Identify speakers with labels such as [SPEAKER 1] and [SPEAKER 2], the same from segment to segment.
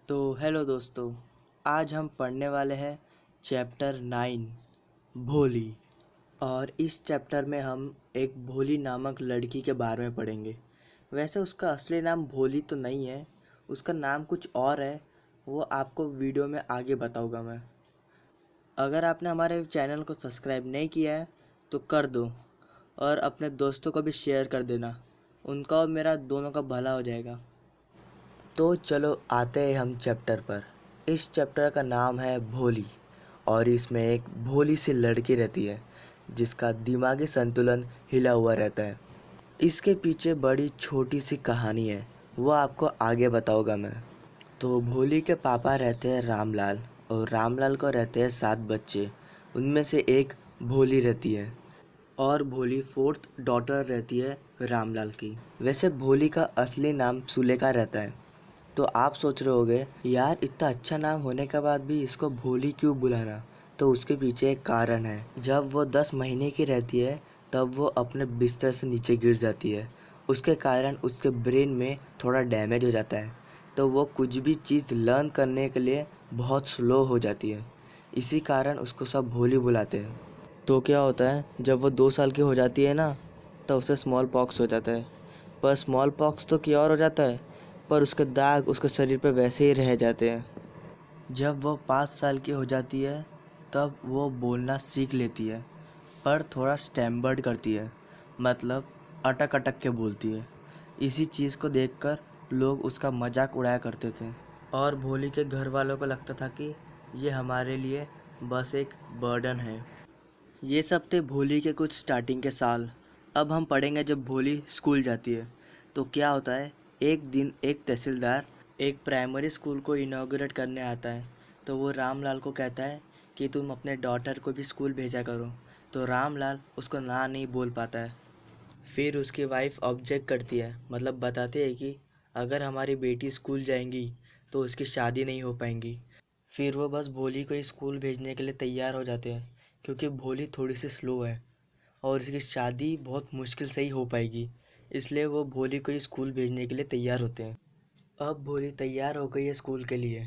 [SPEAKER 1] तो हेलो दोस्तों, आज हम पढ़ने वाले हैं चैप्टर 9 भोली। और इस चैप्टर में हम एक भोली नामक लड़की के बारे में पढ़ेंगे। वैसे उसका असली नाम भोली तो नहीं है, उसका नाम कुछ और है। वो आपको वीडियो में आगे बताऊंगा मैं। अगर आपने हमारे चैनल को सब्सक्राइब नहीं किया है तो कर दो और अपने दोस्तों को भी शेयर कर देना, उनका और मेरा दोनों का भला हो जाएगा। तो चलो आते हैं हम चैप्टर पर। इस चैप्टर का नाम है भोली और इसमें एक भोली सी लड़की रहती है जिसका दिमागी संतुलन हिला हुआ रहता है। इसके पीछे बड़ी छोटी सी कहानी है, वो आपको आगे बताऊंगा मैं। तो भोली के पापा रहते हैं रामलाल और रामलाल को रहते हैं 7 बच्चे। उनमें से एक भोली रहती है और भोली 4th डॉटर रहती है रामलाल की। वैसे भोली का असली नाम सुलेखा रहता है। तो आप सोच रहे होगे यार इतना अच्छा नाम होने के बाद भी इसको भोली क्यों बुलाना। तो उसके पीछे एक कारण है। जब वो 10 महीने की रहती है तब वो अपने बिस्तर से नीचे गिर जाती है। उसके कारण उसके ब्रेन में थोड़ा डैमेज हो जाता है, तो वो कुछ भी चीज़ लर्न करने के लिए बहुत स्लो हो जाती है। इसी कारण उसको सब भोली बुलाते हैं। तो क्या होता है, जब वो 2 साल की हो जाती है ना, तब उसे स्मॉल पॉक्स हो जाता है। पर स्मॉल पॉक्स तो क्या और हो जाता है, पर उसके दाग उसके शरीर पे वैसे ही रह जाते हैं। जब वो 5 साल की हो जाती है तब वो बोलना सीख लेती है, पर थोड़ा स्टैम्बर्ड करती है, मतलब अटक अटक के बोलती है। इसी चीज़ को देखकर लोग उसका मजाक उड़ाया करते थे और भोली के घर वालों को लगता था कि ये हमारे लिए बस एक बर्डन है। ये सब थे भोली के कुछ स्टार्टिंग के साल। अब हम पढ़ेंगे जब भोली स्कूल जाती है। तो क्या होता है, एक दिन एक तहसीलदार एक प्राइमरी स्कूल को इनॉग्रेट करने आता है। तो वो रामलाल को कहता है कि तुम अपने डॉटर को भी स्कूल भेजा करो। तो रामलाल उसको ना नहीं बोल पाता है। फिर उसकी वाइफ ऑब्जेक्ट करती है, मतलब बताती है कि अगर हमारी बेटी स्कूल जाएंगी तो उसकी शादी नहीं हो पाएंगी। फिर वो बस भोली को स्कूल भेजने के लिए तैयार हो जाते हैं, क्योंकि भोली थोड़ी सी स्लो है और उसकी शादी बहुत मुश्किल से ही हो पाएगी। इसलिए वो भोली को स्कूल भेजने के लिए तैयार होते हैं। अब भोली तैयार हो गई है स्कूल के लिए,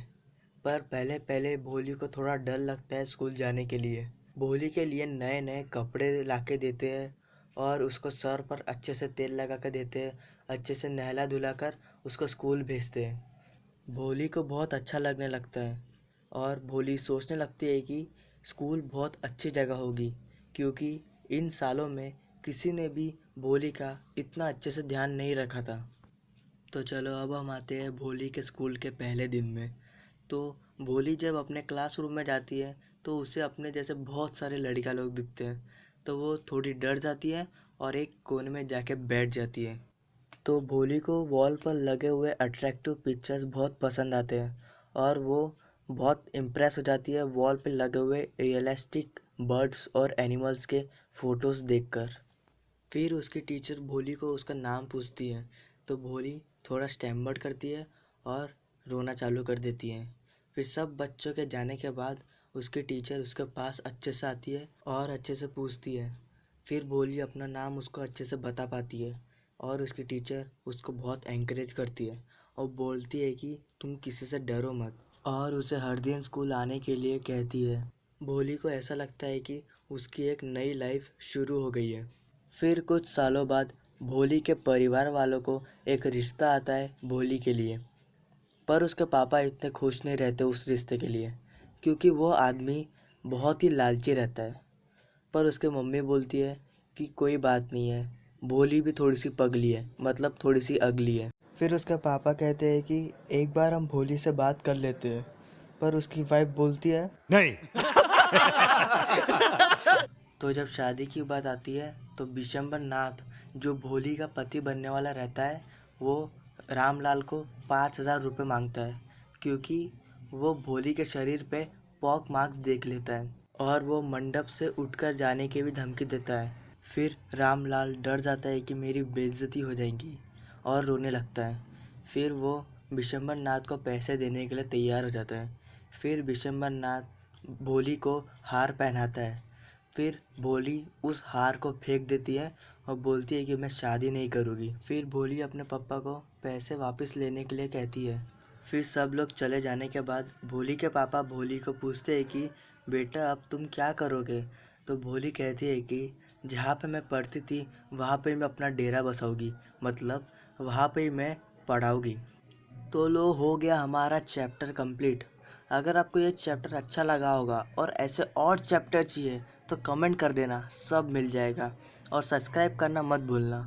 [SPEAKER 1] पर पहले पहले भोली को थोड़ा डर लगता है स्कूल जाने के लिए। भोली के लिए नए नए कपड़े ला के देते हैं और उसको सर पर अच्छे से तेल लगा कर देते हैं, अच्छे से नहला धुला कर उसको स्कूल भेजते हैं। भोली को बहुत अच्छा लगने लगता है और भोली सोचने लगती है कि स्कूल बहुत अच्छी जगह होगी, क्योंकि इन सालों में किसी ने भी भोली का इतना अच्छे से ध्यान नहीं रखा था। तो चलो अब हम आते हैं भोली के स्कूल के पहले दिन में। तो भोली जब अपने क्लासरूम में जाती है तो उसे अपने जैसे बहुत सारे लड़का लोग दिखते हैं। तो वो थोड़ी डर जाती है और एक कोने में जाके बैठ जाती है। तो भोली को वॉल पर लगे हुए अट्रैक्टिव पिक्चर्स बहुत पसंद आते हैं और वो बहुत इम्प्रेस हो जाती है वॉल पे लगे हुए रियलिस्टिक बर्ड्स और एनिमल्स के फ़ोटोज़ देखकर। फिर उसकी टीचर भोली को उसका नाम पूछती है, तो भोली थोड़ा स्टैम्पर्ड करती है और रोना चालू कर देती है। फिर सब बच्चों के जाने के बाद उसकी टीचर उसके पास अच्छे से आती है और अच्छे से पूछती है। फिर भोली अपना नाम उसको अच्छे से बता पाती है और उसकी टीचर उसको बहुत एनकरेज करती है और बोलती है कि तुम किसी से डरो मत, और उसे हर दिन स्कूल आने के लिए कहती है। भोली को ऐसा लगता है कि उसकी एक नई लाइफ शुरू हो गई है। फिर कुछ सालों बाद भोली के परिवार वालों को एक रिश्ता आता है भोली के लिए, पर उसके पापा इतने खुश नहीं रहते उस रिश्ते के लिए, क्योंकि वो आदमी बहुत ही लालची रहता है। पर उसके मम्मी बोलती है कि कोई बात नहीं है, भोली भी थोड़ी सी पगली है, मतलब थोड़ी सी अगली है। फिर उसके पापा कहते हैं कि एक बार हम भोली से बात कर लेते हैं, पर उसकी वाइफ बोलती है
[SPEAKER 2] नहीं।
[SPEAKER 1] तो जब शादी की बात आती है तो बिशंबर नाथ, जो भोली का पति बनने वाला रहता है, वो रामलाल को 5,000 रुपये मांगता है, क्योंकि वो भोली के शरीर पे पॉक मार्क्स देख लेता है और वो मंडप से उठकर जाने की भी धमकी देता है। फिर रामलाल डर जाता है कि मेरी बेइज्जती हो जाएगी और रोने लगता है। फिर वो बिशंबर नाथ को पैसे देने के लिए तैयार हो जाता है। फिर बिशंबर नाथ भोली को हार पहनाता है। फिर भोली उस हार को फेंक देती है और बोलती है कि मैं शादी नहीं करूँगी। फिर भोली अपने पापा को पैसे वापस लेने के लिए कहती है। फिर सब लोग चले जाने के बाद भोली के पापा भोली को पूछते हैं कि बेटा अब तुम क्या करोगे। तो भोली कहती है कि जहाँ पे मैं पढ़ती थी वहाँ पे मैं अपना डेरा बसाऊंगी, मतलब वहाँ पे मैं पढ़ाऊंगी। तो लो, हो गया हमारा चैप्टर कंप्लीट। अगर आपको ये चैप्टर अच्छा लगा होगा और ऐसे और चैप्टर चाहिए तो कमेंट कर देना, सब मिल जाएगा। और सब्सक्राइब करना मत भूलना।